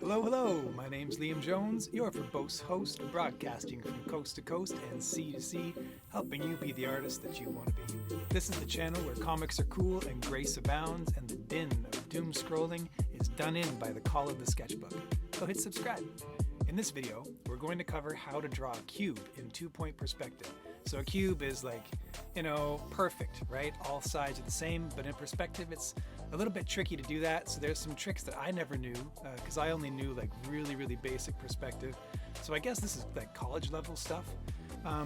Hello, hello. My name's Liam Jones, your verbose host, broadcasting from coast to coast and sea to sea, helping you be the artist that you want to be. This is the channel where comics are cool and grace abounds, and the din of doom scrolling is done in by the call of the sketchbook. So hit subscribe. In this video, we're going to cover how to draw a cube in two-point perspective. So a cube is like, perfect, right? All sides are the same, but in perspective, it's a little bit tricky to do that. So there's some tricks that I never knew because I only knew like really basic perspective. So I guess this is like college level stuff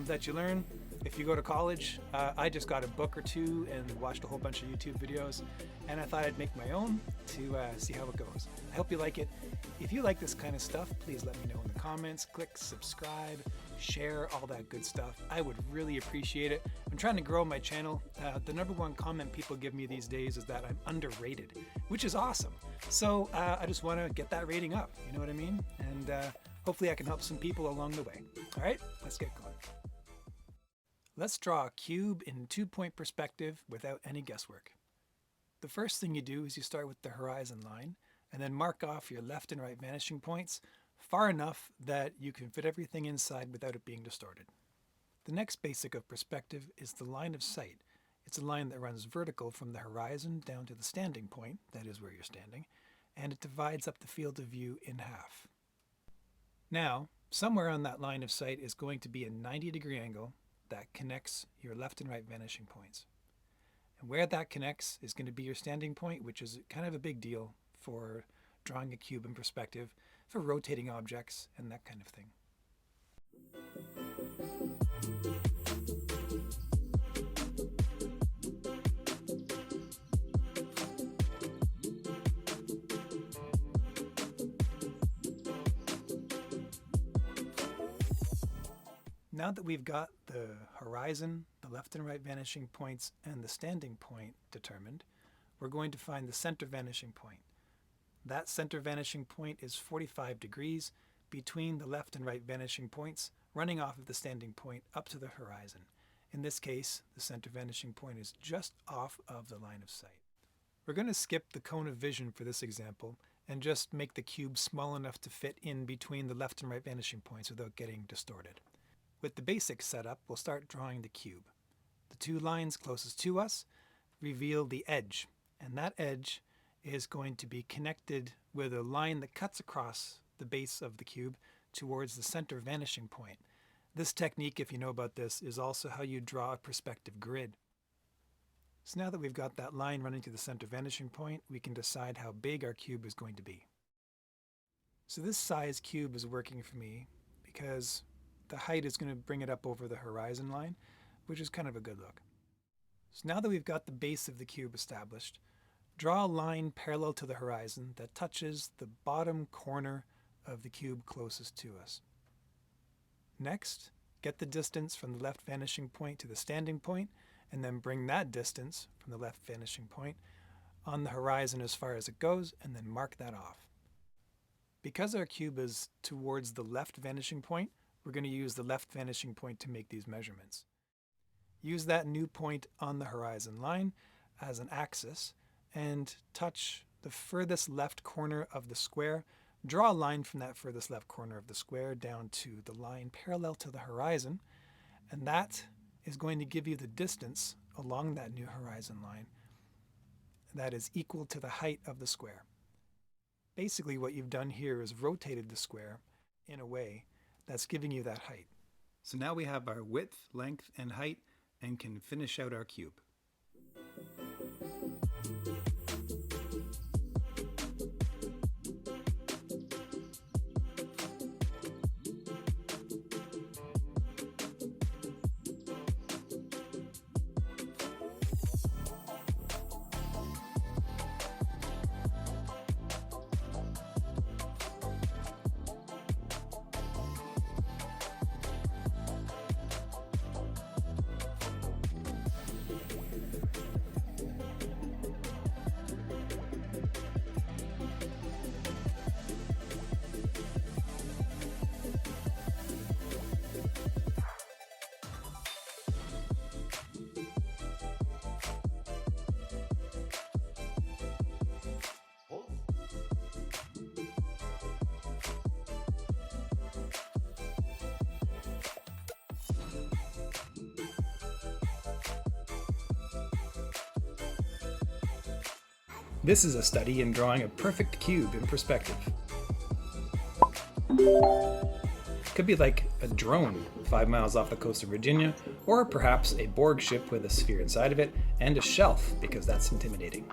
that you learn if you go to college. I just got a book or two and watched a whole bunch of YouTube videos, and I thought I'd make my own to see how it goes. I hope you like it. If you like this kind of stuff, please let me know in the comments. Click subscribe, share, all that good stuff. I would really appreciate it. I'm trying to grow my channel. The number one comment people give me these days is that I'm underrated, which is awesome. So I just want to get that rating up, you know what I mean? And hopefully I can help some people along the way. All right, let's get going. Let's draw a cube in two-point perspective without any guesswork. The first thing you do is you start with the horizon line and then mark off your left and right vanishing points far enough that you can fit everything inside without it being distorted. The next basic of perspective is the line of sight. It's a line that runs vertical from the horizon down to the standing point, that is where you're standing, and it divides up the field of view in half. Now, somewhere on that line of sight is going to be a 90-degree angle that connects your left and right vanishing points. And where that connects is going to be your standing point, which is kind of a big deal for drawing a cube in perspective, for rotating objects and that kind of thing. Now that we've got the horizon, the left and right vanishing points, and the standing point determined, we're going to find the center vanishing point. That center vanishing point is 45 degrees between the left and right vanishing points, running off of the standing point up to the horizon. In this case, the center vanishing point is just off of the line of sight. We're going to skip the cone of vision for this example and just make the cube small enough to fit in between the left and right vanishing points without getting distorted. With the basic setup, we'll start drawing the cube. The two lines closest to us reveal the edge, and that edge is going to be connected with a line that cuts across the base of the cube towards the center vanishing point. This technique, if you know about this, is also how you draw a perspective grid. So now that we've got that line running to the center vanishing point, we can decide how big our cube is going to be. So this size cube is working for me because the height is going to bring it up over the horizon line, which is kind of a good look. So now that we've got the base of the cube established, draw a line parallel to the horizon that touches the bottom corner of the cube closest to us. Next, get the distance from the left vanishing point to the standing point, and then bring that distance from the left vanishing point on the horizon as far as it goes, and then mark that off. Because our cube is towards the left vanishing point, we're going to use the left vanishing point to make these measurements. Use that new point on the horizon line as an axis and touch the furthest left corner of the square. Draw a line from that furthest left corner of the square down to the line parallel to the horizon, and that is going to give you the distance along that new horizon line that is equal to the height of the square. Basically what you've done here is rotated the square in a way that's giving you that height. So now we have our width, length, and height and can finish out our cube. This is a study in drawing a perfect cube in perspective. Could be like a drone 5 miles off the coast of Virginia, or perhaps a Borg ship with a sphere inside of it and a shelf, because that's intimidating.